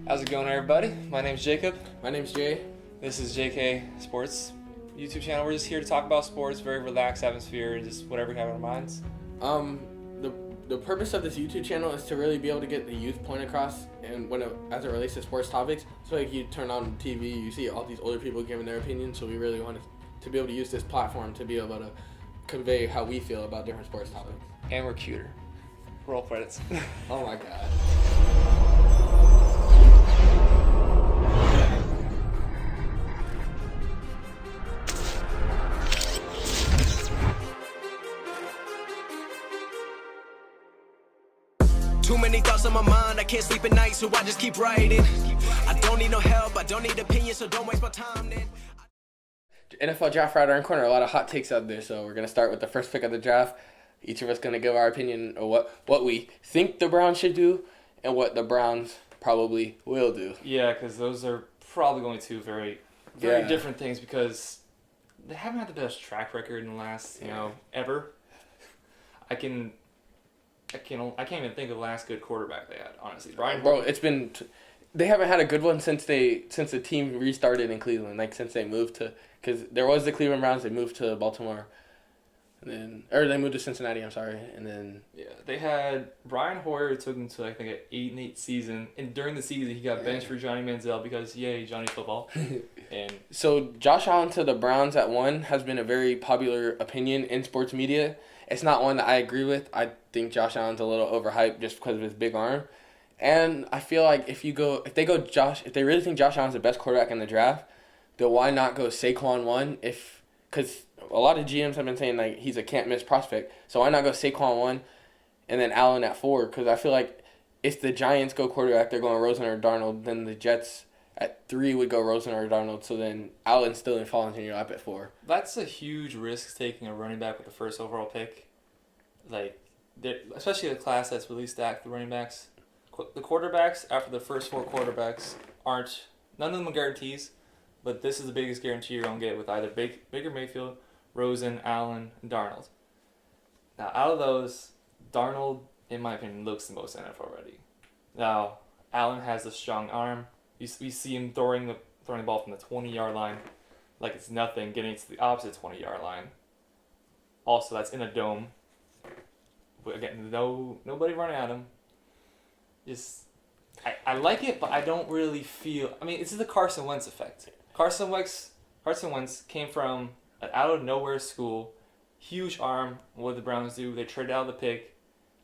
How's it going, everybody? My name's Jacob. My name's Jay. This is JK Sports YouTube channel. We're just here to talk about sports, very relaxed atmosphere, and just whatever we have in our minds. The purpose of this YouTube channel is to really be able to get the youth point across, and as it relates to sports topics. So like you turn on TV, you see all these older people giving their opinions. So we really want to be able to use this platform to be able to convey how we feel about different sports topics. And we're cuter. Roll credits. Oh my god. Too many thoughts on my mind, I can't sleep at night, so I just keep writing. I don't need no help, I don't need opinions, so don't waste my time then. NFL draft right around the corner. A lot of hot takes out there, so we're gonna start with the first pick of the draft. Each of us gonna give our opinion of what we think the Browns should do and what the Browns probably will do. Yeah, because those are probably going to very different things because they haven't had the best track record in the last, ever. I can't even think of the last good quarterback they had, honestly. They haven't had a good one since the team restarted in Cleveland. Like since they moved to, because there was the Cleveland Browns, they moved to Baltimore, they moved to Cincinnati. I'm sorry, and then they had Brian Hoyer took them to I think an 8-8 season, and during the season he got benched for Johnny Manziel because yay Johnny Football, and so Josh Allen to the Browns at 1 has been a very popular opinion in sports media. It's not one that I agree with. I think Josh Allen's a little overhyped just because of his big arm. And I feel like if they really think Josh Allen's the best quarterback in the draft, then why not go Saquon 1 because a lot of GMs have been saying like he's a can't miss prospect. So why not go Saquon 1 and then Allen at 4? Because I feel like if the Giants go quarterback, they're going Rosen or Darnold, then the Jets at 3 would go Rosen or Darnold, so then Allen still falls in your lap at 4. That's a huge risk taking a running back with the first overall pick. Like, especially a class that's really stacked, the running backs. The quarterbacks, after the first 4 quarterbacks, none of them are guarantees, but this is the biggest guarantee you're going to get with either Baker Mayfield, Rosen, Allen, and Darnold. Now, out of those, Darnold, in my opinion, looks the most NFL ready. Now, Allen has a strong arm. We see him throwing the ball from the 20-yard line like it's nothing, getting to the opposite 20-yard line. Also, that's in a dome. But again, nobody running at him. I like it, but I don't really feel. I mean, it's the Carson Wentz effect. Carson Wentz came from an out of nowhere school, huge arm. What did the Browns do? They traded out the pick.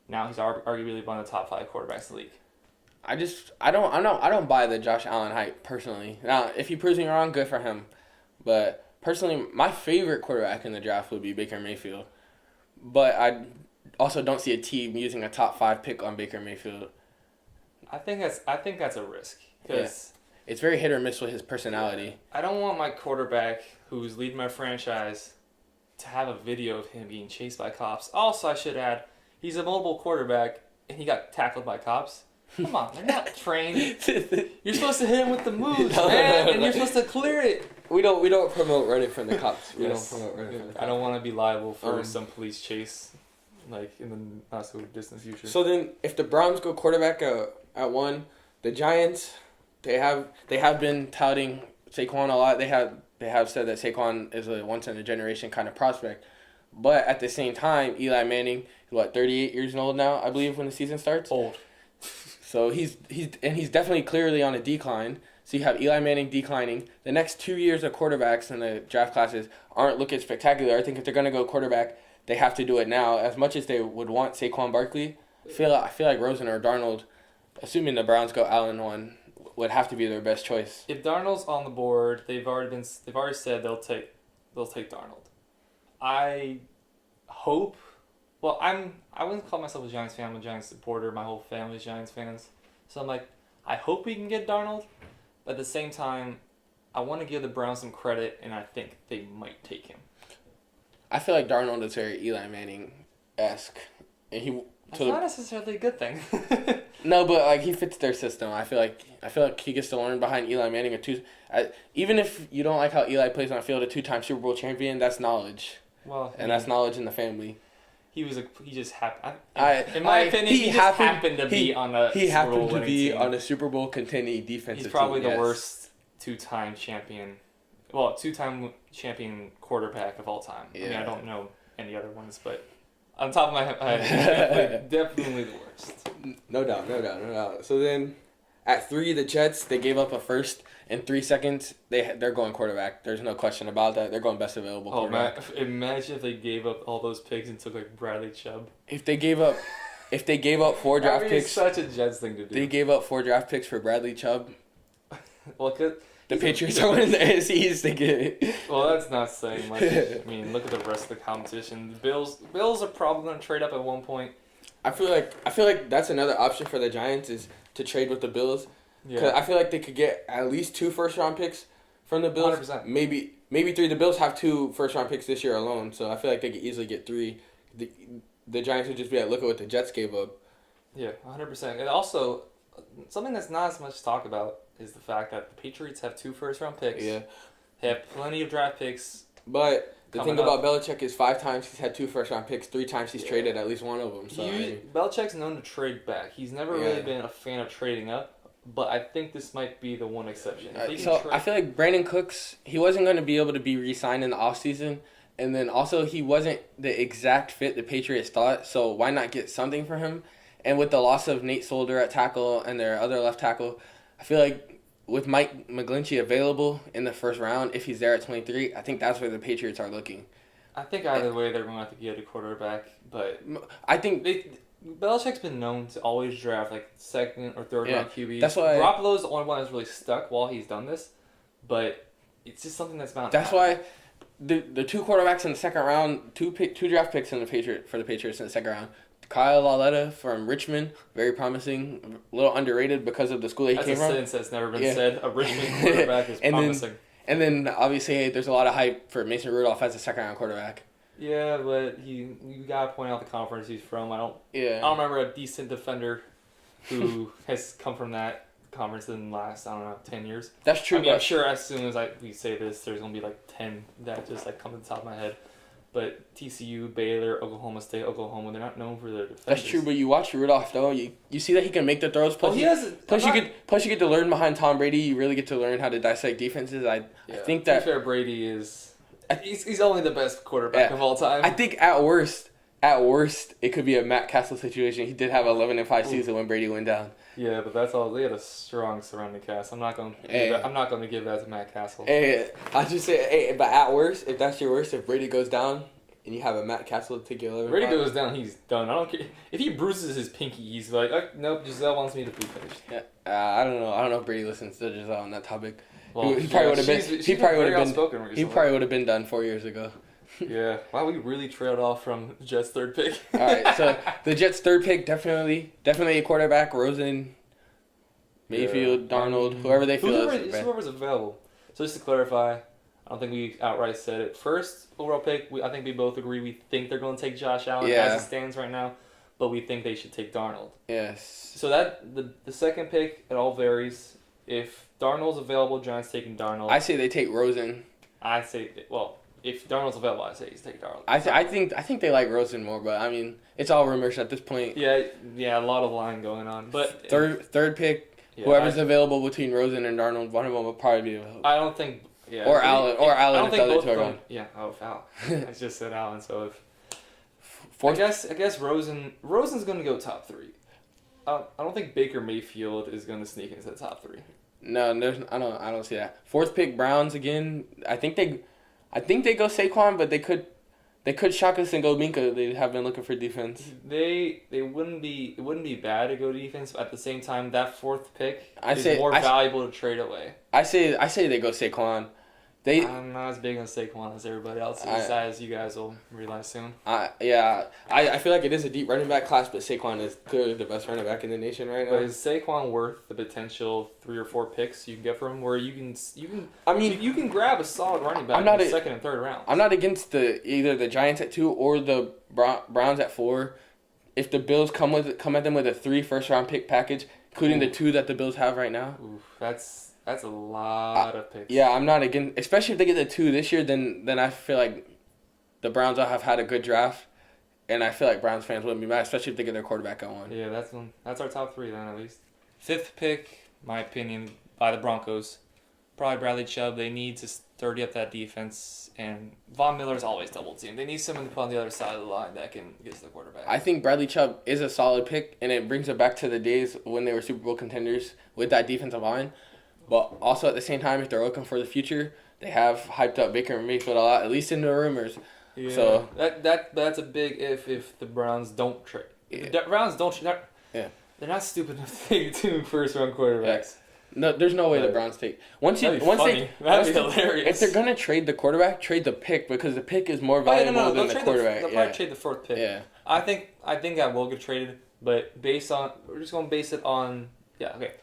Now he's arguably one of the top 5 quarterbacks in the league. I don't buy the Josh Allen hype personally. Now, if he proves me wrong, good for him. But personally, my favorite quarterback in the draft would be Baker Mayfield. But I also don't see a team using a top 5 pick on Baker Mayfield. I think that's a risk because it's very hit or miss with his personality. I don't want my quarterback who's leading my franchise to have a video of him being chased by cops. Also, I should add, he's a mobile quarterback and he got tackled by cops. Come on, they're not trained. You're supposed to hit him with the moves, man, and you're supposed to clear it. We don't promote running from the cops. I don't want to be liable for some police chase, like in the not so distant future. So then, if the Browns go quarterback at 1, the Giants they have been touting Saquon a lot. They have said that Saquon is a once in a generation kind of prospect, but at the same time, Eli Manning is 38 years old now, I believe, when the season starts. Old. So he's definitely clearly on a decline. So you have Eli Manning declining. The next 2 years of quarterbacks in the draft classes aren't looking spectacular. I think if they're going to go quarterback, they have to do it now. As much as they would want Saquon Barkley, I feel like Rosen or Darnold, assuming the Browns go Allen 1, would have to be their best choice. If Darnold's on the board, they've already said they'll take Darnold. I hope. Well, I wouldn't call myself a Giants fan. I'm a Giants supporter. My whole family's Giants fans. So I'm like, I hope we can get Darnold. But at the same time, I want to give the Browns some credit, and I think they might take him. I feel like Darnold is very Eli Manning-esque. And that's not necessarily a good thing. No, but he fits their system. I feel like he gets to learn behind Eli Manning. Even if you don't like how Eli plays on the field, a 2-time Super Bowl champion, that's knowledge. Well, and that's knowledge in the family. he just happened. In I- my opinion, he just happened to he- be on a He Super Bowl happened to winning be team. on a Super Bowl contending defensive He's probably team. the yes. worst two-time champion. Well, two-time champion quarterback of all time. I mean, Yeah. I don't know any other ones, but on top of my head, he's definitely the worst. No doubt. So then, at 3, the Jets, they gave up a first in 3 seconds. They're going quarterback. There's no question about that. They're going best available Oh man, quarterback. imagine if they gave up all those picks and took like Bradley Chubb. If they gave up 4 draft That'd be picks, such a Jets thing to do. they gave up 4 draft picks for Bradley Chubb. Well, The Patriots are winning the AFC East. They get it. Well, that's not saying much. I mean, look at the rest of the competition. The Bills are probably going to trade up at one point. I feel like that's another option for the Giants is to trade with the Bills. Because Yeah, I feel like they could get at least 2 first-round picks from the Bills. 100%. Maybe 3. The Bills have 2 first-round picks this year alone, so I feel like they could easily get 3. The Giants would just be like, look at what the Jets gave up. yeah, 100%. And also, something that's not as much talk about is the fact that the Patriots have 2 first-round picks. Yeah. They have plenty of draft picks. But the Coming thing up. about Belichick is 5 times he's had 2 first-round picks, 3 times he's Yeah. traded at least one of them. So I mean, Belichick's known to trade back. He's never Yeah. really been a fan of trading up, but I think this might be the one exception. If he can so trade- I feel like Brandon Cooks, he wasn't going to be able to be re-signed in the offseason. And then also he wasn't the exact fit the Patriots thought, so why not get something for him? And with the loss of Nate Solder at tackle and their other left tackle, I feel like with Mike McGlinchey available in the first round, if he's there at 23, I think that's where the Patriots are looking. I think either way they're going to have to get a quarterback, but I think Belichick's been known to always draft like second or third Yeah, round QBs. that's why- Garoppolo's the only one that's really stuck while he's done this, but it's just something that's bound. to that's happen. why the 2 quarterbacks in the second round, 2 draft picks in the Patriots in the second round. Kyle Lauletta from Richmond, very promising, a little underrated because of the school that he That's came a from. sentence that's never been Yeah. said. A Richmond quarterback is And then- promising. And then obviously hey, there's a lot of hype for Mason Rudolph as a second round quarterback. Yeah, but you gotta point out the conference he's from. I don't Yeah. remember a decent defender who has come from that conference in the last 10 years. That's true. I mean, I'm but sure as soon as we say this, there's gonna be like 10 that just like come to the top of my head. But TCU, Baylor, Oklahoma State, Oklahoma, they're not known for their defenders. that's true. But you watch Rudolph though, you see that he can make the throws. Well, Plus, he has. plus you get to learn behind Tom Brady. You really get to learn how to dissect defenses. I think to be that fair, Brady is. He's only the best quarterback Yeah. of all time. I think at worst, it could be a Matt Castle situation. He did have 11-5 season when Brady went down. Yeah, but that's all. They had a strong surrounding cast. I'm not going. Hey. I'm not going to give that to Matt Castle. Hey, I just say, hey, but at worst, if that's your worst, if Brady goes down and you have a Matt Castle to take your 11-5. Brady goes down, he's done. I don't care if he bruises his pinky. He's like, nope. Giselle wants me to be finished. Yeah, I don't know. I don't know if Brady listens to Giselle on that topic. Well, he probably would have been. she's He probably would very have been. outspoken He recently. probably would have been done 4 years ago. Yeah. Wow, we really trailed off from Jets' third pick. All right, so the Jets' third pick definitely a quarterback. Rosen, Mayfield, Yeah. Darnold, whoever they feel Whoever, is just best. whoever's available. So just to clarify, I don't think we outright said it. First overall pick, I think we both agree we think they're going to take Josh Allen Yeah. as it stands right now, but we think they should take Darnold. Yes. So that the second pick, it all varies. If Darnold's available, Giants taking Darnold. I say they take Rosen. I say, well, if Darnold's available, I say he's taking Darnold. I think they like Rosen more, but I mean it's all rumors at this point. Yeah, a lot of line going on, but Third pick, yeah, whoever's available between Rosen and Darnold, one of them will probably be available. I don't think. Yeah, Or Allen I don't if think the other both two are of them. gone. Yeah, Al. I just said Allen, so if Fourth, I guess Rosen's going to go top 3. I don't think Baker Mayfield is going to sneak into the top 3. no, I don't see that. Fourth pick, Browns again. I think they go Saquon, but they could shock us and go Minka. They have been looking for defense. It wouldn't be bad to go defense, but at the same time, that fourth pick I is say- more I- valuable to trade away. I say they go Saquon. They I'm not as big on Saquon as everybody else, as you guys will realize soon. I feel like it is a deep running back class, but Saquon is clearly the best running back in the nation right now. But is Saquon worth the potential 3 or 4 picks you can get from him, where you can I mean, you can grab a solid running back I'm not in the a- second and third round. I'm not against either the Giants at 2 or the Browns at 4. If the Bills come at them with a 3 first-round pick package, including the 2 that the Bills have right now. Oof, that's a lot of picks. Yeah, I'm not against, especially if they get the 2 this year. Then I feel like the Browns will have had a good draft, and I feel like Browns fans wouldn't be mad, especially if they get their quarterback at 1. Yeah, that's our top 3 then at least. 5th pick, my opinion, by the Broncos. Probably Bradley Chubb. They need to sturdy up that defense, and Von Miller's always double teamed. They need someone to put on the other side of the line that can get to the quarterback. I think Bradley Chubb is a solid pick, and it brings it back to the days when they were Super Bowl contenders with that defensive line. But also at the same time, if they're looking for the future, they have hyped up Baker Mayfield a lot, at least in the rumors. Yeah, So that's a big if the Browns don't trade. Yeah. The Browns don't trade. Yeah. They're not stupid enough to take 2 first-round quarterbacks. No, there's no way the But- Browns take That'd be hilarious. If they're gonna trade the quarterback, trade the pick because the pick is more Oh, yeah, valuable no, than they'll the trade quarterback. they'll probably trade the 4th pick. Yeah. I think that will get traded, but we're just gonna base it on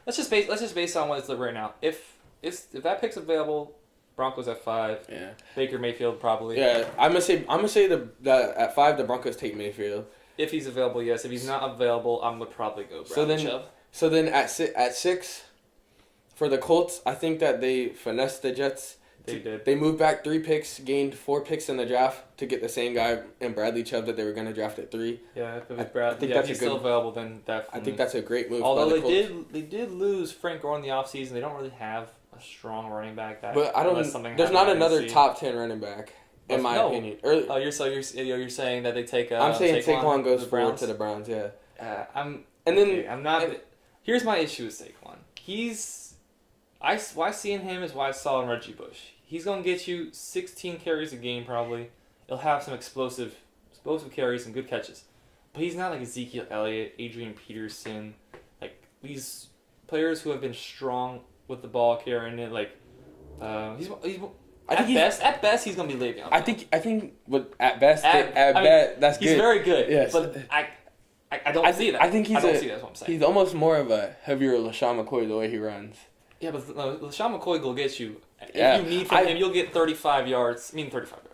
Let's just base on what it's right now. If that pick's available, Broncos at 5. Yeah. Baker Mayfield probably. Yeah. I'm gonna say that at 5 the Broncos take Mayfield. If he's available, yes. If he's not available, I'm gonna probably go Bradley Chubb. So then at 6 for the Colts, I think that they finessed the Jets. They did. They moved back 3 picks, gained 4 picks in the draft to get the same guy in Bradley Chubb that they were gonna draft at 3. Yeah, if it was I think if that's he's a good- still available, then definitely. I think that's a great move. Although by the they Colts. did lose Frank Gore in the offseason, they don't really have a strong running back. But I unless don't. something There's happens not in another NFC. top 10 running back in my No. opinion. Early, Oh, you're saying that they take. I'm saying Saquon goes to the forward Browns? to the Browns. Yeah. I'm And I'm not. and- Here's my issue with Saquon. Why seeing him is why I saw in Reggie Bush. He's gonna get you 16 carries a game probably. He'll have some explosive carries, some good catches, but he's not like Ezekiel Elliott, Adrian Peterson, like these players who have been strong with the ball carrying it. Like he's at best he's gonna be Le'Veon. I think, but at best, that's he's good. very good. Yes. But I don't see that. I think I don't see that. That's what I'm saying. He's almost more of a heavier LaShawn McCoy the way he runs. Yeah, but LaShawn McCoy will get you. Yeah. If you need from him, you'll get 35 yards.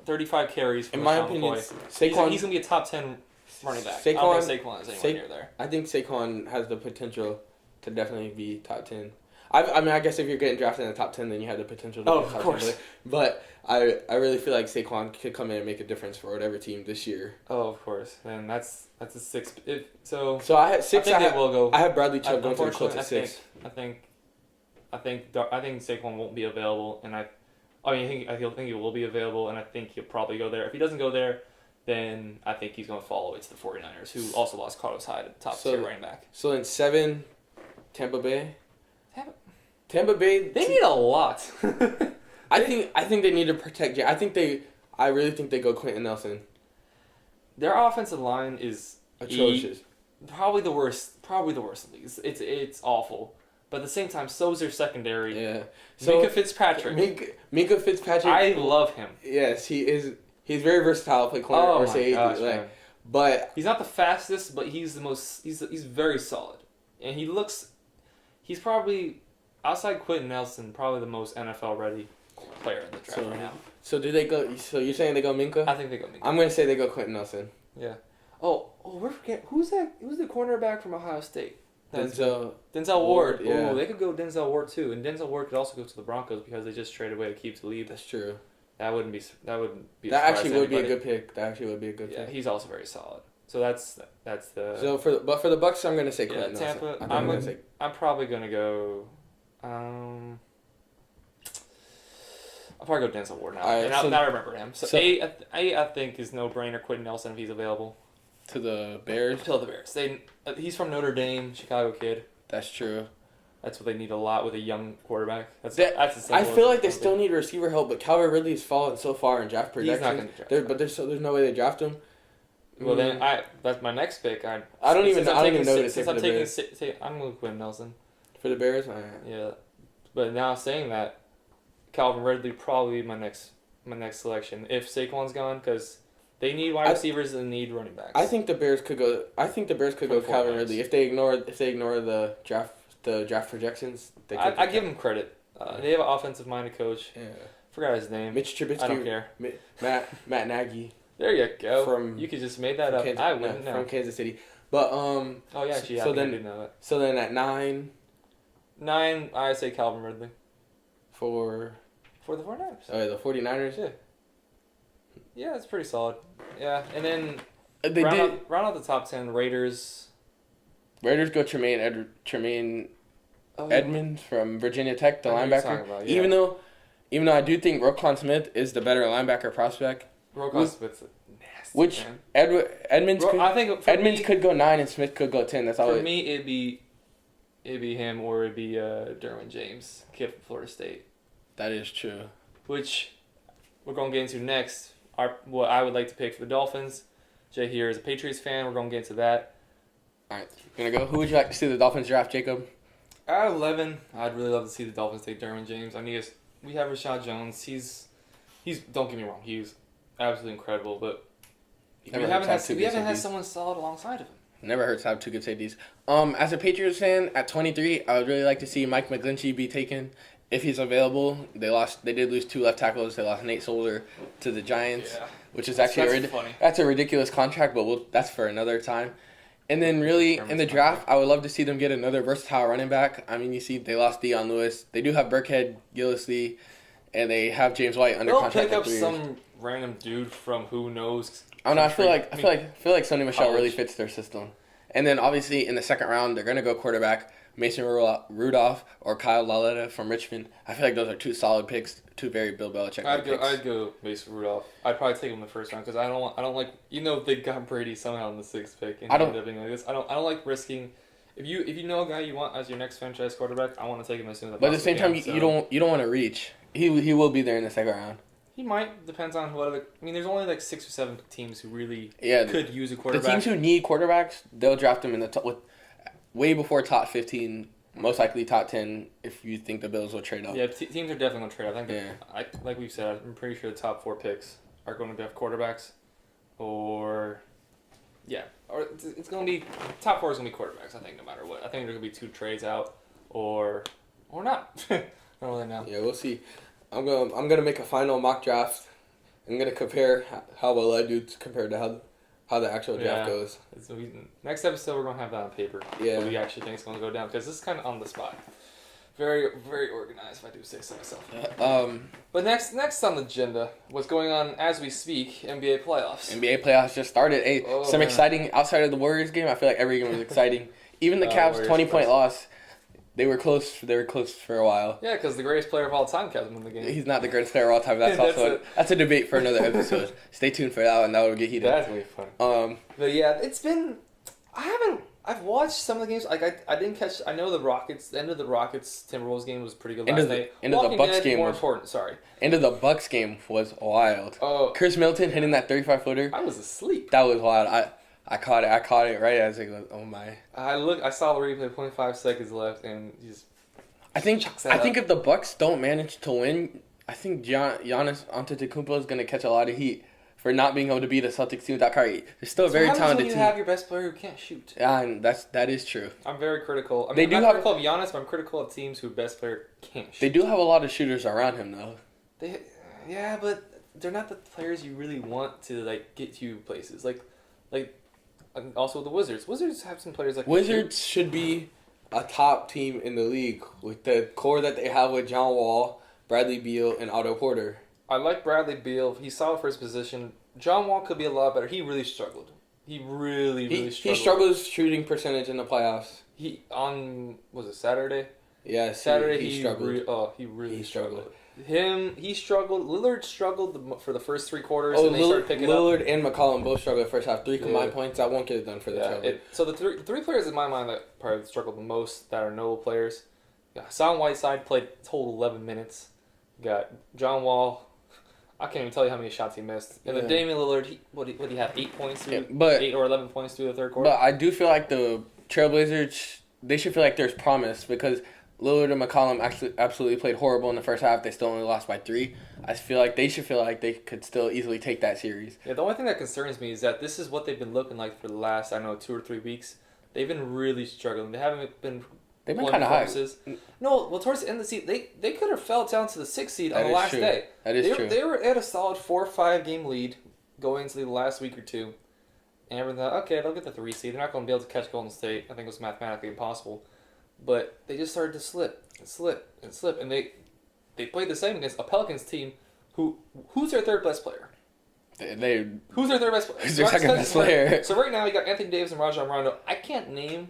35 carries from In my LaShawn opinion, McCoy. Saquon. He's going to be a top 10 running back. I don't think Saquon is anywhere near there. I think Saquon has the potential to definitely be top 10. I guess if you're getting drafted in the top 10, then you have the potential to be Of top course. 10. But I really feel like Saquon could come in and make a difference for whatever team this year. Oh, of course. And that's a 6. So I had 6. I think they will go. I have Bradley Chubb going to the Colts Unfortunately, at 6. I think Saquon won't be available, and I think he will be available, and I think he'll probably go there. If he doesn't go there, then I think he's going to follow it to the 49ers, who also lost Carlos Hyde, top tier running back. So in 7, Tampa Bay. Tampa- Tampa Bay. They need a lot. I think they need to protect. I really think they go Quentin Nelson. Their offensive line is Atrocious. probably the worst in the league. It's awful. But at the same time, so is their secondary. Yeah. Minka Fitzpatrick. Minka Fitzpatrick. I love him. Yes, he is. He's very versatile. Play corner Oh or my safety. gosh, man. But He's not the fastest, but he's the most. He's very solid, and he's probably outside Quentin Nelson, probably the most NFL ready player in the draft right now. So do they go? So you're saying they go Minka? I think they go Minka. I'm gonna say they go Quentin Nelson. Yeah. We're forgetting who's that? Who's the cornerback from Ohio State? Denzel Ward. yeah. Ooh, they could go Denzel Ward too, and Denzel Ward could also go to the Broncos because they just traded away Aqib Talib. That's true. That wouldn't be. That actually would be a good pick. Yeah, he's also very solid. So that's the. So for the Bucks, I'm gonna say Quentin Tampa. Nelson. I'm probably gonna go. I'll probably go Denzel Ward now. All right, and so- now I remember him. So, so- I think is no brainer. Quentin Nelson if he's available. To the Bears. Kill the Bears. He's from Notre Dame, Chicago kid. That's true. That's what they need a lot with a young quarterback. That's I simple feel as like they something. still need receiver help, but Calvin Ridley's fallen so far in draft He's not projections. gonna be drafted. But there's no way they draft him. Well, then that's my next pick. I don't even know what to say Since for I'm the taking, Bears. I'm going Quentin Nelson. For the Bears, Yeah, but now saying that, Calvin Ridley probably my next selection if Saquon's gone because they need wide receivers and need running backs. I think the Bears could go. I think the Bears could go 24 Calvin guys. Ridley if they ignore the draft projections. They could I give him credit. They have an offensive minded coach. Yeah. Forgot his name. Mitch Trubisky. I don't care. Matt Nagy. There you go. From- You could just made that up. Kansas, I wouldn't know. from Kansas City. But Oh yeah, actually, so I then- did know that. so then at 9 9, I say Calvin Ridley for for the 49ers. the 49ers. Yeah, it's pretty solid. Yeah, and then They did. Round out the top 10. Raiders. Raiders go Tremaine Oh, Edmonds from Virginia Tech, the I know who you're linebacker. talking about, yeah. Even though I do think Roquan Smith is the better linebacker prospect, Roquan Smith's nasty. which man. Edmonds could, I think could go 9 and Smith could go 10. That's all. For me, it'd be him or it'd be Derwin James, kid from Florida State. That is true. Which we're going to get into next. What I would like to pick for the Dolphins. Jay here is a Patriots fan. We're going to get into that. All right, gonna go. Who would you like to see the Dolphins draft, Jacob? At 11, I'd really love to see the Dolphins take Derwin James. We have Rashad Jones. He's don't get me wrong, he's absolutely incredible, but we haven't had someone solid alongside of him. Never hurts to have two good safeties. As a Patriots fan, at 23, I would really like to see Mike McGlinchey be taken if he's available. They did lose 2 left tackles. They lost Nate Solder to the Giants, which is actually that's a ridiculous contract, but that's for another time. And then really, in the draft, I would love to see them get another versatile running back. I mean, you see, they lost Deion Lewis. They do have Burkhead, Gillislee, and they have James White under contract. They'll pick up some random dude from who knows. I don't know. I feel like Sony Michel really fits their system. And then obviously in the second round, they're gonna go quarterback Mason Rudolph or Kyle Lauletta from Richmond. I feel like those are 2 solid picks, 2 very Bill Belichick picks. I'd go Mason Rudolph. I'd probably take him in the first round because I don't like they got Brady somehow in the 6th pick and ended up being like this. I don't like risking. If you know a guy you want as your next franchise quarterback, I want to take him as soon as I But at the same time, you don't want to reach. He will be there in the second round. He might. Depends on what other. I mean, there's only like 6 or 7 teams who really could use a The quarterback. teams who need quarterbacks, they'll draft them in the way before top 15, most likely top 10 if you think the Bills will trade up. Yeah, teams are definitely going to trade. I think like we've said, I'm pretty sure the top 4 picks are going to have quarterbacks, or it's going to be top 4 is going to be quarterbacks. I think no matter what. I think there's going to be 2 trades out, or not. I don't really know. Yeah, we'll see. I'm gonna make a final mock draft. I'm gonna compare how well I do compared to how the actual draft goes. Next episode, we're going to have that on paper. Yeah. What we actually think is going to go down, because this is kind of on the spot. Very, very organized, if I do say so myself. But next on the agenda, what's going on as we speak, NBA playoffs. NBA playoffs just started. Some exciting, outside of the Warriors game, I feel like every game was exciting. Even the Cavs' 20-point loss, they were close for a while. Yeah, because the greatest player of all time kept him in the game. He's not the greatest player of all time. That's a debate for another episode. Stay tuned for that one. That will get heated. That's going to be fun. But yeah, it's been... I've watched some of the games. Like I didn't catch... I know the end of the Rockets Timberwolves game was pretty good last night. End of the Bucks game more was important, sorry. End of the Bucks game was wild. Oh. Chris Middleton hitting that 35-footer. I was asleep. That was wild. I caught it right as it goes, oh my. I saw the replay, 0.5 seconds left, and just... I think if the Bucks don't manage to win, I think Giannis Antetokounmpo is going to catch a lot of heat for not being able to beat a Celtics team without Kyrie. They're still a very talented team. You have your best player who can't shoot. Yeah, and that is true. I'm very critical. I'm critical of Giannis, but I'm critical of teams whose best player can't shoot. They do have a lot of shooters around him, though. Yeah, but they're not the players you really want to get you places. Also the Wizards. Wizards have some players like Wizards should be a top team in the league with the core that they have with John Wall, Bradley Beal, and Otto Porter. I like Bradley Beal. He's solid for his position. John Wall could be a lot better. He really struggled. He really struggled. He struggles shooting percentage in the playoffs. Was it Saturday? Yeah, Saturday he struggled. He really struggled. He struggled. Lillard struggled for the first 3 quarters. Oh, and they started picking Lillard up. and McCollum both struggled the first half. 3 combined points. That won't get it done for the Trailblazers. So the three players in my mind that probably struggled the most that are notable players. Hassan Whiteside played total 11 minutes. You got John Wall. I can't even tell you how many shots he missed. And then Damian Lillard, what did he have? 8 points? 8 or 11 points through the third quarter? But I do feel like the Trailblazers, they should feel like there's promise because Lillard and McCollum actually absolutely played horrible in the first half. They still only lost by 3. I feel like they should feel like they could still easily take that series. Yeah, the only thing that concerns me is that this is what they've been looking like for the last, 2 or 3 weeks. They've been really struggling. They've been kind of high. No, well, towards the end of the season, they could have fell down to the 6th seed on the last day. That is true. They were at a solid 4 or 5 game lead going into the last week or 2. And everyone thought, okay, they'll get the 3 seed. They're not going to be able to catch Golden State. I think it was mathematically impossible. But they just started to slip and slip and slip. And they played the same against a Pelicans team who's their third best player? They Who's their third best player? Who's their second best player? So right now you got Anthony Davis and Rajon Rondo. I can't name.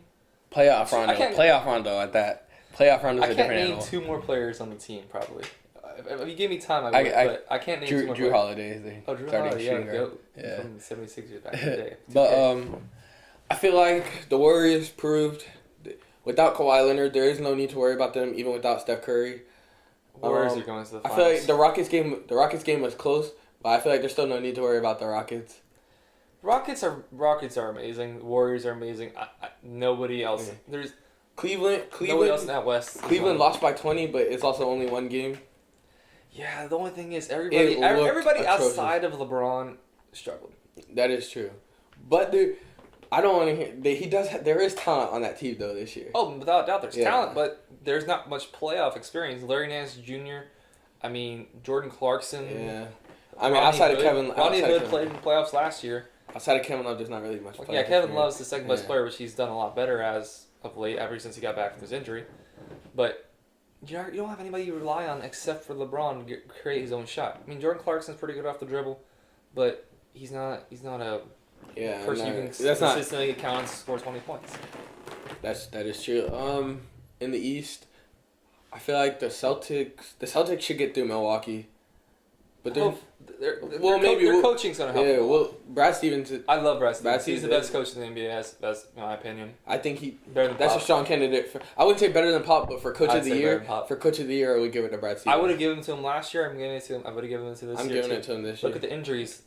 playoff I Rondo. can't- Playoff Rondo at that. Playoff Rondo's I a can't different name animal. two more players on the team probably. If you give me time, I would. I- But I can't name two Drew, more Drew players. Holiday is the Oh, Drew starting Holiday, yeah, shooting guard. goat Yeah. from the 76ers back in the day. But 2K. I feel like the Warriors proved without Kawhi Leonard, there is no need to worry about them, even without Steph Curry. Warriors are going to the I finals. feel like the Rockets game was close, but I feel like there's still no need to worry about the Rockets. Rockets are amazing. Warriors are amazing. Nobody else. Yeah. There's Cleveland nobody else in that West. Cleveland lost by 20, but it's also only one game. Yeah, the only thing is It everybody looked atrocious. outside of LeBron struggled. That is true, but I don't want to hear. He does. There is talent on that team though this year. Oh, without doubt, there's Yeah. talent, but there's not much playoff experience. Larry Nance Jr. I mean, Jordan Clarkson. Yeah, I mean outside of Kevin, Ronnie outside Hood of played in the playoffs last year. Kevin Love, there's not really much. Yeah, playoff Kevin experience. Love's the second best Yeah. player, which he's done a lot better as of late, ever since he got back from his injury. But you don't have anybody you rely on except for LeBron to create his own shot. I mean, Jordan Clarkson's pretty good off the dribble, but he's not a Yeah, person you no, can that's not. consistently count on to score 20 points. That is true. In the East, I feel like the Celtics should get through Milwaukee, but they're maybe their coaching's gonna help. yeah. them a lot. Well, Brad Stevens. I love Brad Brad Stevens. He's the Stevens. best coach in the NBA, in my opinion. I think he. Better than That's Pop. a strong candidate for. I wouldn't say better than Pop, but for coach I'd of the say better year, than Pop. for coach of the year, I would give it to Brad Stevens. I would have given it to him last year. I'm giving it to him. I would have given it to this I'm year. giving too. it to him this year. Look at the injuries.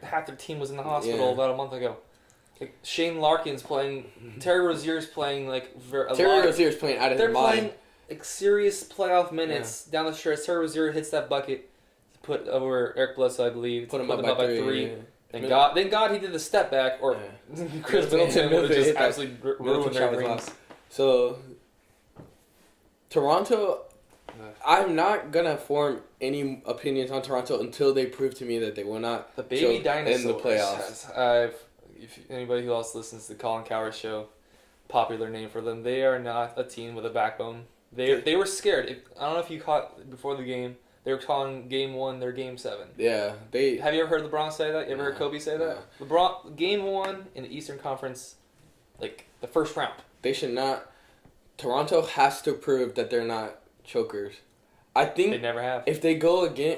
Half their team was in the hospital Yeah. about a month ago. Like Shane Larkin's playing. Terry Rozier's playing like Terry Rozier's playing out of They're his playing mind. like serious playoff minutes down the stretch. Terry Rozier hits that bucket to put over Eric Bledsoe, I believe. Put to him up by three. Yeah. Thank God he did the step back, or Chris Middleton would have just absolutely ruined their dreams. So, Toronto, I'm not gonna form any opinions on Toronto until they prove to me that they will not The baby choke dinosaurs. in the playoffs. If anybody who else listens to the Colin Coward show, popular name for them, they are not a team with a backbone. They were scared. I don't know if you caught before the game. They were calling game 1 their game 7. Yeah, they. Have you ever heard LeBron say that? You ever heard No, Kobe say that? LeBron game 1 in the Eastern Conference, like the first round. They should not. Toronto has to prove that they're not chokers. I They think never have. if they go again,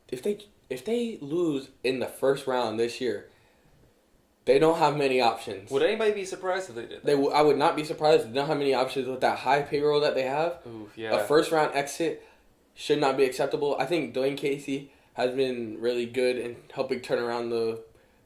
if they lose in the first round this year, they don't have many options. Would anybody be surprised if they did that? I would not be surprised. They don't have many options with that high payroll that they have. Ooh, yeah. A first round exit should not be acceptable. I think Dwayne Casey has been really good in helping turn around the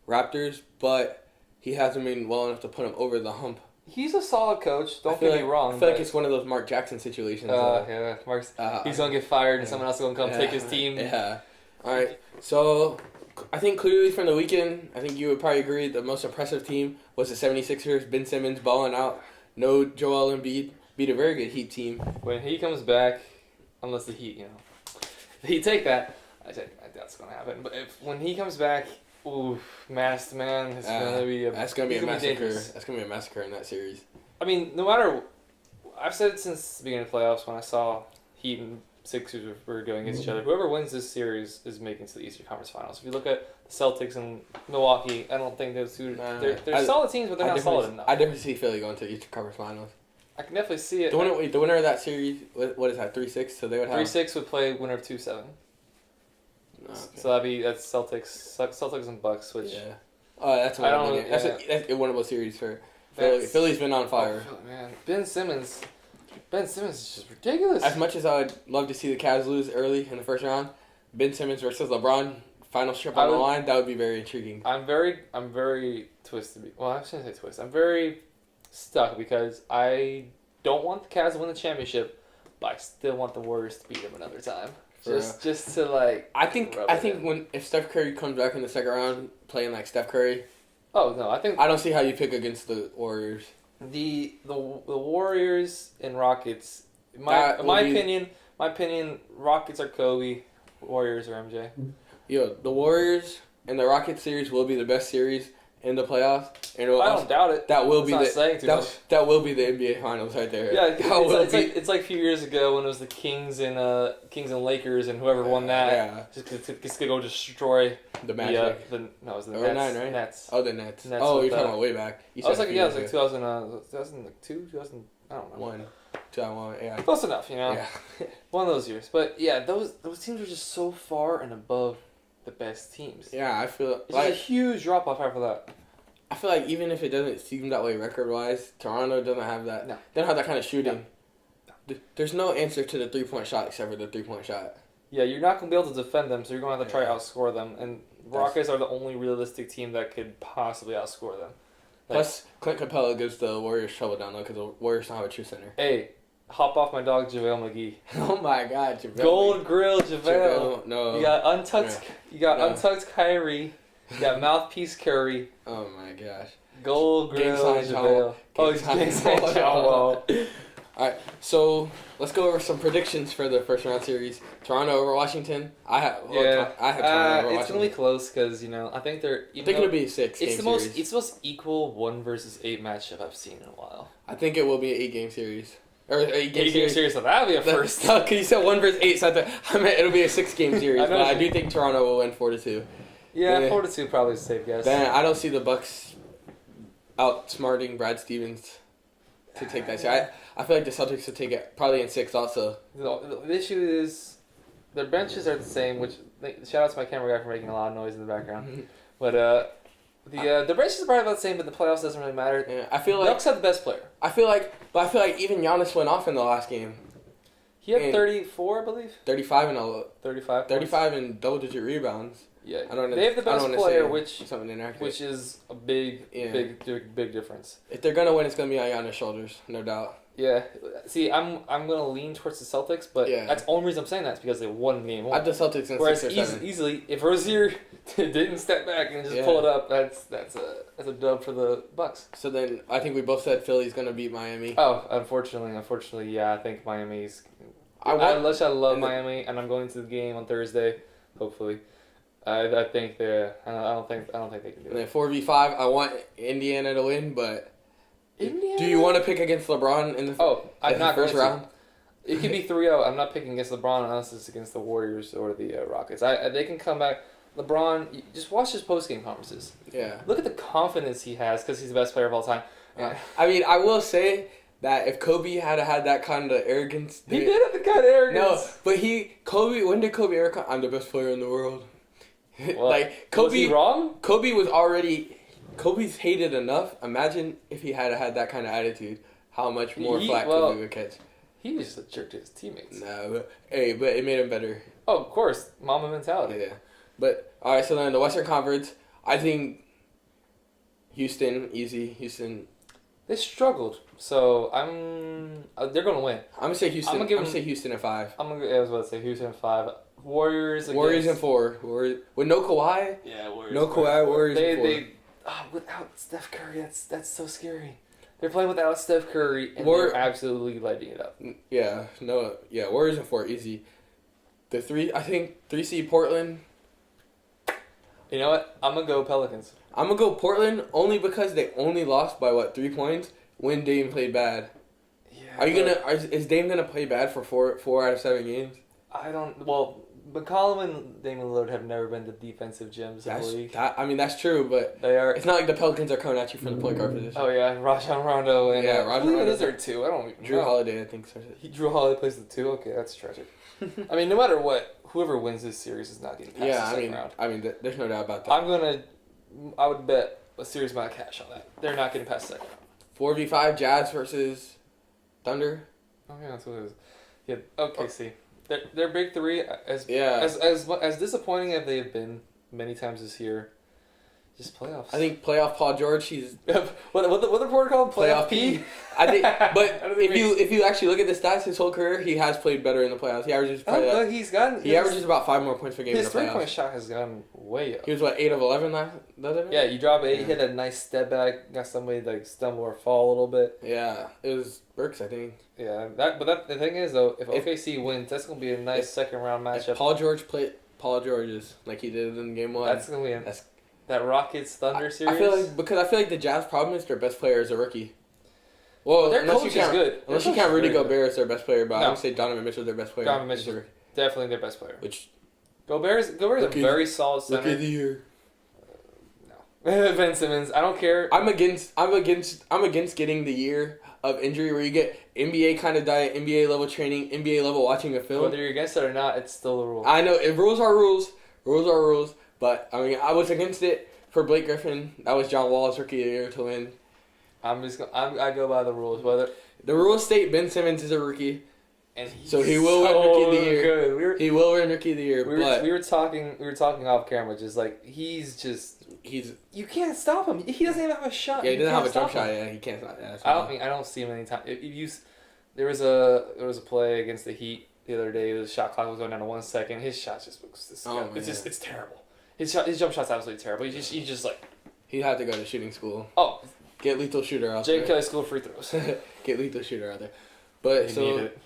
Raptors, but he hasn't been well enough to put them over the hump. He's a solid coach. Don't I feel get me wrong. I feel like it's one of those Mark Jackson situations. yeah, Mark's. He's gonna get fired, and someone else is gonna come take his team. Yeah. All right. So, I think clearly from the weekend, I think you would probably agree the most impressive team was the 76ers. Ben Simmons balling out. No Joel Embiid. Beat a very good Heat team. When he comes back, unless the Heat, the Heat take that. I doubt that's gonna happen. But when he comes back, ooh, masked man, it's gonna be a. That's gonna be he's a massacre. dangerous. That's gonna be a massacre in that series. I mean, no matter. I've said it since the beginning of the playoffs when I saw Heat and Sixers were going against each other. Whoever wins this series is making it to the Eastern Conference Finals. If you look at the Celtics and Milwaukee, I don't think those two. They're solid teams, but they're not solid enough. I definitely see Philly going to the Eastern Conference Finals. I can definitely see it. The winner of that series, what is that? 3-6. So they would have 3-6 would play winner of 2-7. Okay. So that's Celtics and Bucks, which Yeah. Oh, that's a I don't- winnable game. That's a winnable series for Philly. That's- Philly's been on fire. Oh, man, Ben Simmons is just ridiculous. As much as I would love to see the Cavs lose early in the first round, Ben Simmons versus LeBron, final strip on the line, that would be very intriguing. I'm very twisted. Well, I shouldn't say twisted. I'm very stuck because I don't want the Cavs to win the championship, but I still want the Warriors to beat them another time. Just to like. I think rub it in. if Steph Curry comes back in the second round playing like Steph Curry, Oh no, I think I don't see how you pick against the Warriors. the Warriors and Rockets. In That my will be- opinion, Rockets are Kobe, Warriors are MJ. Yo, the Warriors and the Rockets series will be the best series in the playoffs. And it will I also- don't doubt it. that will It's be not the saying too much. that will be the NBA Finals right there. Yeah, That will it's like a few years ago when it was the Kings and Lakers and whoever won that Yeah. just gonna go destroy The Magic. no, it was the Or Nets. 9, right? Nets. Oh, the Nets. Nets Oh, with you're talking the- about way back. You I was said like, a yeah, it few was years like ago. 2002, 2000. I don't know. 2001, yeah. Close enough, you know. Yeah. One of those years, but yeah, those teams are just so far and above the best teams. Yeah, I feel It's like just a huge drop off after that. I feel like even if it doesn't seem that way record wise, Toronto doesn't have that. No. They don't have that kind of shooting. No. There's no answer to the 3-point shot except for the 3-point shot. Yeah, you're not gonna be able to defend them, so you're gonna have to try to Yeah. outscore them. And Rockets are the only realistic team that could possibly outscore them. Like, Plus, Clint Capella gives the Warriors trouble down low because the Warriors don't have a true center. hey, hop off my dog JaVale McGee. Oh my God, JaVale. Gold grill JaVale. No. You got untucked. You got No. untucked Kyrie. You got mouthpiece Curry. Oh my gosh. Gold Gang grill sign John JaVale. Wall. Oh, he's Gang gang sign sign John John Wall. Wall. All right, so let's go over some predictions for the first round series. Toronto over Washington. I have Toronto over It's Washington. gonna be close because I think they're. I think it'll be a 6 game It's the series. most equal 1 versus 8 matchup I've seen in a while. I think it will be an 8 game series. Or 8 game 8 game series. series, so that'll be a first. No, because you said 1 versus 8, so I meant it'll be a 6 game series. I know. But I do think Toronto will win 4-2. Yeah, Yeah. 4-2 probably a safe guess. Then I don't see the Bucks outsmarting Brad Stevens to take that shot. I feel like the Celtics will take it probably in 6 also. The issue is their benches are the same, which shout out to my camera guy for making a lot of noise in the background. But the benches are probably about the same, but the playoffs doesn't really matter. Yeah, I feel The like Bucks have the best player. I feel like even Giannis went off in the last game. He had And- 34, I believe. 35 and a 35. 35 and double-digit rebounds. Yeah, I don't know. they have the I don't best wanna player, say which something inaccurate. which is a big, Yeah. big difference. If they're gonna win, it's gonna be on Giannis' shoulders, no doubt. Yeah, see, I'm gonna lean towards the Celtics, but Yeah. that's the only reason I'm saying that is because they won game I one. have the Celtics in Whereas 6 or 7. easily, if Rozier didn't step back and just Yeah. pull it up, that's a dub for the Bucks. So then I think we both said Philly's gonna beat Miami. Oh, unfortunately, yeah, I think Miami's. I I love and the- Miami, and I'm going to the game on Thursday. Hopefully, I think they're. I don't think they can do And then it. 4v5, I want Indiana to win, but Indiana? do you want to pick against LeBron in the Oh, I'm in the not first going to. round? It could be 3-0. I'm not picking against LeBron unless it's against the Warriors or the Rockets. They can come back. LeBron, just watch his post-game conferences. Yeah. Look at the confidence he has because he's the best player of all time. I mean, I will say that if Kobe had had that kind of arrogance, He did have the kind of arrogance. No, but when did Kobe ever come? I'm the best player in the world. Well, like was he Kobe, wrong? Kobe's hated enough. Imagine if he had had that kind of attitude, how much more flack Kobe would catch. He was just a jerk to his teammates. No, but it made him better. Oh, of course, Mamba mentality. Yeah, but all right. So then the Western Conference, I think Houston easy. Houston. They struggled, so they're gonna win. I'm gonna say Houston. I'm I'm gonna give gonna say Houston at 5. I was about to say Houston 5. Warriors Warriors in 4. With no Kawhi. Yeah, Warriors. No Kawhi. Warriors in 4. Without Steph Curry, that's so scary. They're playing without Steph Curry, and War- they're absolutely lighting it up. Yeah. Warriors in 4 easy. The 3. I think 3 seed Portland. You know what? I'm gonna go Pelicans. I'm gonna go Portland only because they only lost by 3 points when Dame played bad. Yeah. Is Dame gonna play bad for 4 out of 7 games? I don't. Well, McCollum and Damian Lillard have never been the defensive gems in the league. That's true, but They are. it's not like the Pelicans are coming at you from the point guard position. Oh yeah, Rajon Rondo and Rajon who Rondo. is there too? I don't even Drew know. Holiday, I think. Started. Drew Holiday plays the 2. Okay, that's tragic. I mean, no matter what, whoever wins this series is not getting past the second round. There's no doubt about that. I would bet a serious amount of cash on that. They're not getting past the second round. 4v5 Jazz versus Thunder. Oh yeah, that's what it is. Yeah. Okay. See, their big 3 as disappointing as they have been many times this year. Just playoffs. I think playoff Paul George. He's what the report called playoff P. I think, but I don't think if you actually look at the stats, his whole career he has played better in the playoffs. He averages probably He averages about 5 more points per game in his the 3-point playoffs. shot has gone way up. He was 8 of 11 last. The other night? Yeah, you drop 8. Yeah. He had a nice step back. Got somebody stumble or fall a little bit. Yeah, it was Burks, I think. Yeah, the thing is though, if OKC wins, that's gonna be a nice second round If matchup. Paul George played Paul George is like he did in game 1. That's gonna be That Rockets Thunder series. I feel like the Jazz problem is their best player is a rookie. Well, their unless coach you is count, good. Unless Their you count coach is Rudy very good. Gobert as their best player, but I No. would say Donovan Mitchell is their best player. Donovan Mitchell definitely their best player. Which Gobert's a very solid center. Rookie of the year. No. Ben Simmons. I don't care. I'm against getting the year of injury where you get NBA kind of diet, NBA level training, NBA level watching a film. Whether you're against it or not, it's still a rule. I know rules are rules. Rules are rules. But I mean, I was against it for Blake Griffin. That was John Wall's rookie of the year to win. I go by the rules. Whether The rules state Ben Simmons is a rookie, and so he will win rookie of the year. Good. He will win rookie of the year. But We were talking off camera, just like he's you can't stop him. He doesn't even have a shot. yeah, he You doesn't have can't a jump stop shot. him. Yeah, he can't. Yeah, that's I don't see him anytime. There was a play against the Heat the other day. The shot clock was going down to 1 second. His shot just looks Oh, it's terrible. His jump shot's absolutely terrible. He just like He had to go to shooting school. oh Get lethal shooter out Jake there. Kelly school free throws. Get lethal shooter out there. But They need it.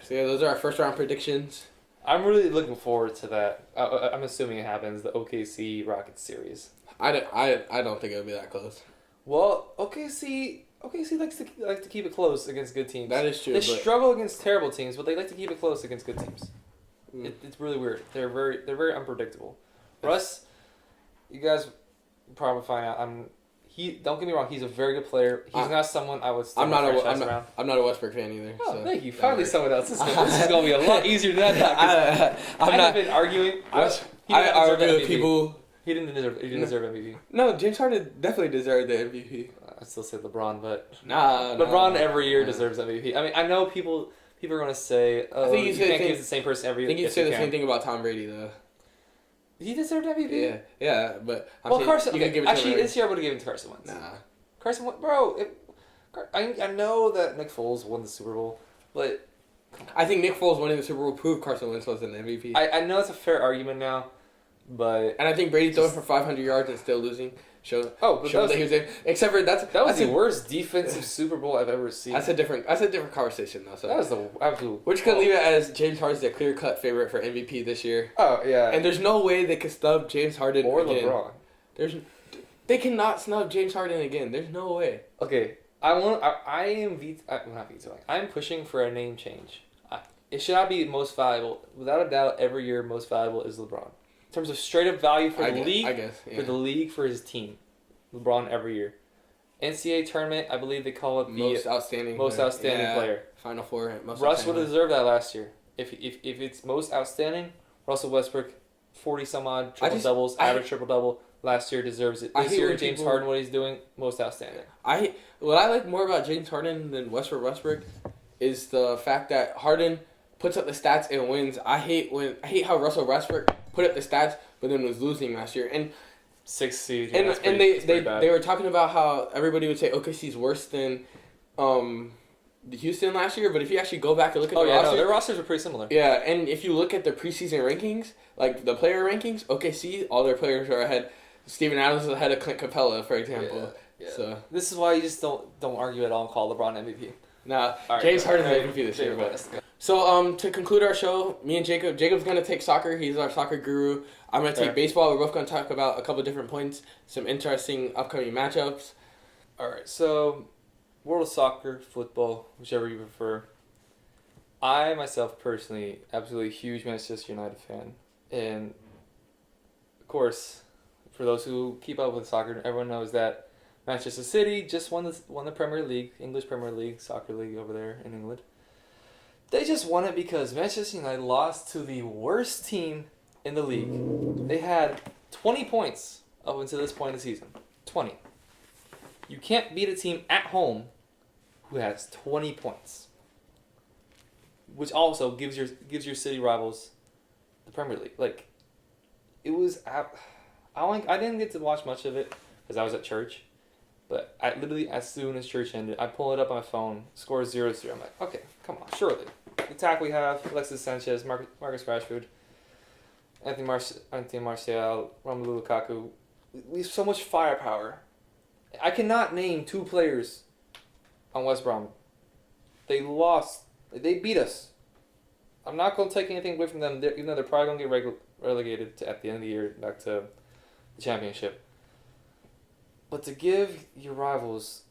so yeah, those are our first round predictions. I'm really looking forward to that. I'm assuming it happens, the OKC Rockets series. I don't think it'll be that close. Well, OKC likes to keep it close against good teams. That is true. They but struggle against terrible teams, but they like to keep it close against good teams. Mm. It's really weird. They're very unpredictable. Russ, you guys probably find out. Don't get me wrong. He's a very good player. He's not someone I would. I'm not around. a Westbrook fan either. Oh, so thank you. don't Finally, worry. someone else. This is going to be a lot easier than that. I'm I've not. been arguing. I He didn't deserve argue MVP. with people. He didn't deserve MVP. No, James Harden definitely deserved the MVP. I still say LeBron, but Nah, LeBron every year nah. deserves MVP. I mean, I know people are going to say, "Oh, think you you can't say- give the same person every I year." think you'd Yes, say you the can. same thing about Tom Brady though. He deserved MVP. Yeah, but I'm Well, saying Carson. you could Okay, give it to actually, him. this year I would have given it to Carson Wentz. Nah, Carson Wentz, bro. I know that Nick Foles won the Super Bowl, but I think Nick Foles winning the Super Bowl proved Carson Wentz was an MVP. I know it's a fair argument now, but And I think Brady throwing for 500 yards and still losing showed but that he was in. Except for that was that's the a, worst defensive Super Bowl I've ever seen. that's a different conversation though. So That was the absolute. we're just gonna leave it as James Harden's the clear cut favorite for MVP this year. Oh yeah, And there's no way they could snub James Harden or again. LeBron. They cannot snub James Harden again. There's no way. Okay, I'm not vetoing. I'm pushing for a name change. It should not be most valuable. Without a doubt, every year most valuable is LeBron. In terms of straight up value for the league, I guess. Yeah. for the league, for his team, LeBron every year. NCAA tournament, I believe they call it the most outstanding player. Final Four. Most Russ outstanding would have deserved that last year. If it's most outstanding, Russell Westbrook, 40 some odd triple doubles, average triple double. Last year deserves it. I This hate year, when James people- Harden, what he's doing, most outstanding. What I like more about James Harden than Westbrook is the fact that Harden puts up the stats and wins. I hate how Russell Westbrook put up the stats but then was losing last year. And 6 seed. and, that's and pretty they bad. they were talking about how everybody would say OKC's worse than the Houston last year, but if you actually go back and look at Oh the yeah, roster, no, their rosters are pretty similar. yeah, and if you look at the preseason rankings, like the player rankings, OKC, all their players are ahead. Steven Adams is ahead of Clint Capella, for example. Yeah. So This is why you just don't argue at all and call LeBron MVP. now All right, James Harden's all right, MVP this year. James But West. so to conclude our show, me and Jacob's gonna take soccer. He's our soccer guru. I'm gonna take Fair. baseball. We're both gonna talk about a couple different points, some interesting upcoming matchups. All right, so world of soccer, football, whichever you prefer. I myself personally, absolutely huge Manchester United fan, and of course, for those who keep up with soccer, everyone knows that Manchester City just won the Premier League, English Premier League, soccer league over there in England. They just won it because Manchester United lost to the worst team in the league. They had 20 points up until this point in the season. 20. You can't beat a team at home who has 20 points, which also gives your city rivals the Premier League. Like, it was. I didn't get to watch much of it because I was at church, but I literally, as soon as church ended, I pull it up on my phone. Score 0-0. I'm like, okay, come on, surely. The attack we have: Alexis Sanchez, Marcus Rashford, Anthony Martial, Romelu Lukaku. We have so much firepower. I cannot name 2 players on West Brom. They lost. They beat us. I'm not going to take anything away from them, even though they're probably going to get relegated at the end of the year back to the championship. But to give your rivals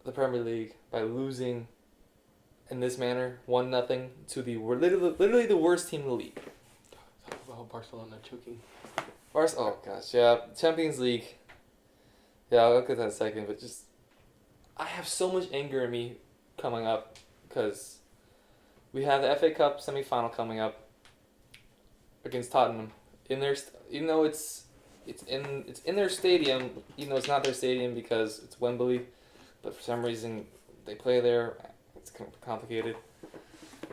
the Premier League by losing in this manner, 1-0 to the literally the worst team in the league. Oh, Barcelona choking. Oh gosh, yeah, Champions League. Yeah, I'll get to that in a second, but just I have so much anger in me coming up because we have the FA Cup semi-final coming up against Tottenham. In their even though it's in their stadium, even though it's not their stadium because it's Wembley, but for some reason they play there. It's complicated.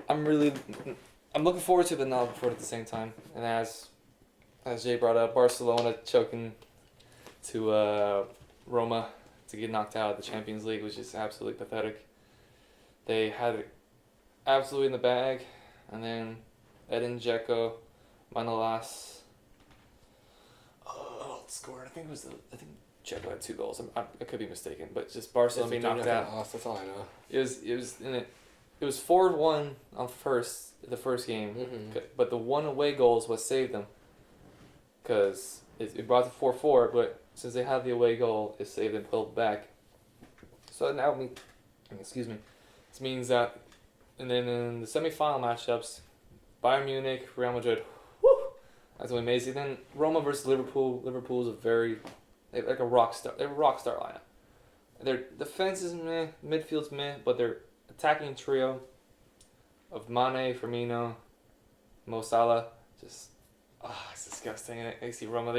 I'm looking forward to it, but not looking forward at the same time. And as Jay brought up, Barcelona choking to Roma to get knocked out of the Champions League was just absolutely pathetic. They had it absolutely in the bag, and then Edin Dzeko, Manolas scored. I think Dzeko had 2 goals. I could be mistaken, but just Barcelona being knocked out. That's all I know. It was 4-1 on the first game, but the one away goal is what saved them. Because it brought the 4-4, but since they had the away goal, it saved them, pulled back. So now, excuse me, this means that, and then in the semi-final matchups, Bayern Munich, Real Madrid, that's really amazing. Then Roma versus Liverpool. Liverpool's they're like a rock star. They're a rock star lineup. Their defense is meh, midfield's meh, but their attacking trio of Mane, Firmino, Mo Salah, just it's disgusting. And I see Roma,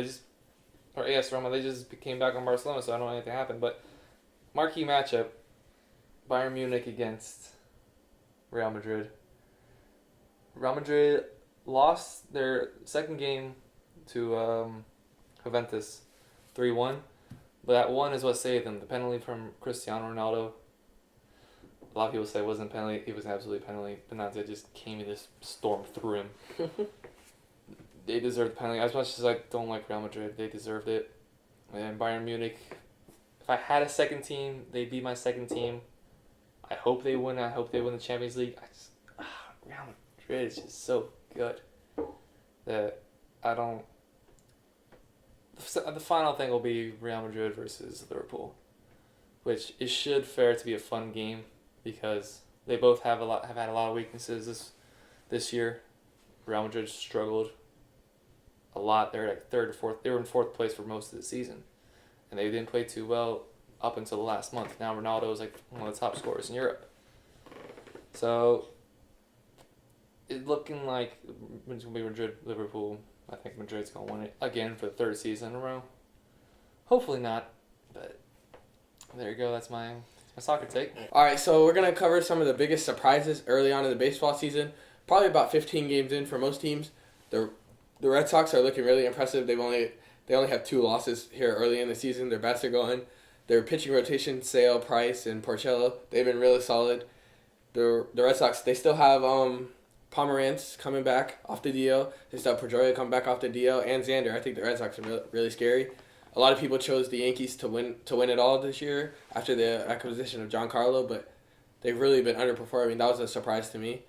Roma, they just came back on Barcelona, so I don't know anything happened. But marquee matchup, Bayern Munich against Real Madrid. Real Madrid lost their second game to Juventus 3-1, but that one is what saved them. The penalty from Cristiano Ronaldo. A lot of people say it wasn't a penalty. It was absolutely a penalty. Benazia just came and just stormed through him. They deserved the penalty. As much as I don't like Real Madrid, they deserved it. And Bayern Munich, if I had a second team, they'd be my second team. I hope they win. I hope they win the Champions League. Real Madrid is just so good that I don't. The final thing will be Real Madrid versus Liverpool, which it should fare to be a fun game because they both have had a lot of weaknesses this year. Real Madrid struggled a lot. They're like third or fourth. They were in fourth place for most of the season, and they didn't play too well up until the last month. Now Ronaldo is like one of the top scorers in Europe. So it's looking like it's gonna be Madrid, Liverpool. I think Madrid's gonna win it again for the third season in a row. Hopefully not, but there you go. That's my soccer take. All right, so we're gonna cover some of the biggest surprises early on in the baseball season. Probably about 15 games in for most teams. The Red Sox are looking really impressive. They only have 2 losses here early in the season. Their bats are going. Their pitching rotation, Sale, Price, and Porcello, they've been really solid. The Red Sox, they still have Pomerantz coming back off the DL. They still have Pedroia coming back off the DL, and Xander. I think the Red Sox are really scary. A lot of people chose the Yankees to win it all this year after the acquisition of Giancarlo, but they've really been underperforming. That was a surprise to me.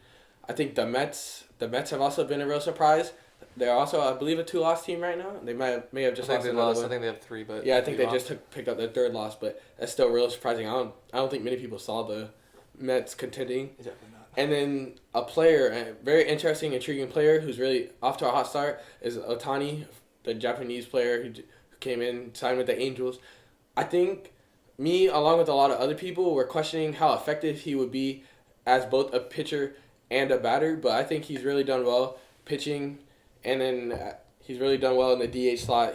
I think the Mets have also been a real surprise. They're also, I believe, a 2-loss team right now. They may have just lost another one. I think they have 3, but yeah, I think they just picked up their 3rd loss, but that's still real surprising. I don't think many people saw the Mets contending. Definitely not. And then a very interesting, intriguing player who's really off to a hot start is Otani, the Japanese player who came in, signed with the Angels. I think me, along with a lot of other people, were questioning how effective he would be as both a pitcher and a batter, but I think he's really done well pitching, and then he's really done well in the DH slot.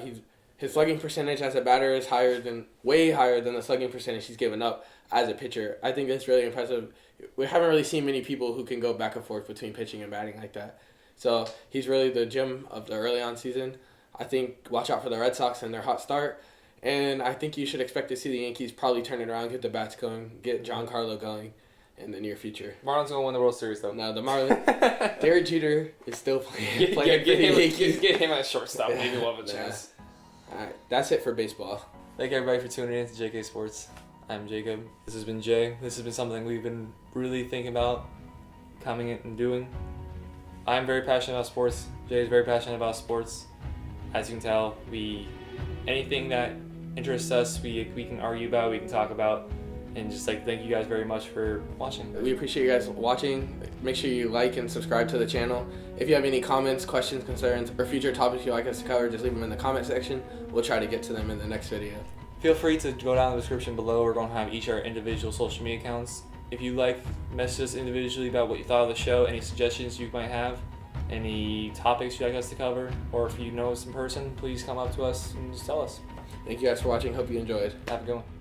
His slugging percentage as a batter is way higher than the slugging percentage he's given up as a pitcher. I think that's really impressive. We haven't really seen many people who can go back and forth between pitching and batting like that. So he's really the gem of the early on season. I think watch out for the Red Sox and their hot start. And I think you should expect to see the Yankees probably turn it around, get the bats going, get Giancarlo going in the near future. Marlins going to win the World Series, though. No, the Marlins. Derek Jeter is still playing for the Yankees. Get him at shortstop. Maybe one of the chance. All right, that's it for baseball. Thank you, everybody, for tuning in to JK Sports. I'm Jacob. This has been Jay. This has been something we've been really thinking about coming in and doing. I'm very passionate about sports. Jay is very passionate about sports. As you can tell, we anything that interests us, we can argue about, we can talk about, and just like thank you guys very much for watching. We appreciate you guys watching. Make sure you like and subscribe to the channel. If you have any comments, questions, concerns, or future topics you'd like us to cover, just leave them in the comment section. We'll try to get to them in the next video. Feel free to go down in the description below. We're going to have each our individual social media accounts. If you like, message us individually about what you thought of the show, any suggestions you might have, any topics you'd like us to cover, or if you know us in person, please come up to us and just tell us. Thank you guys for watching. Hope you enjoyed. Have a good one.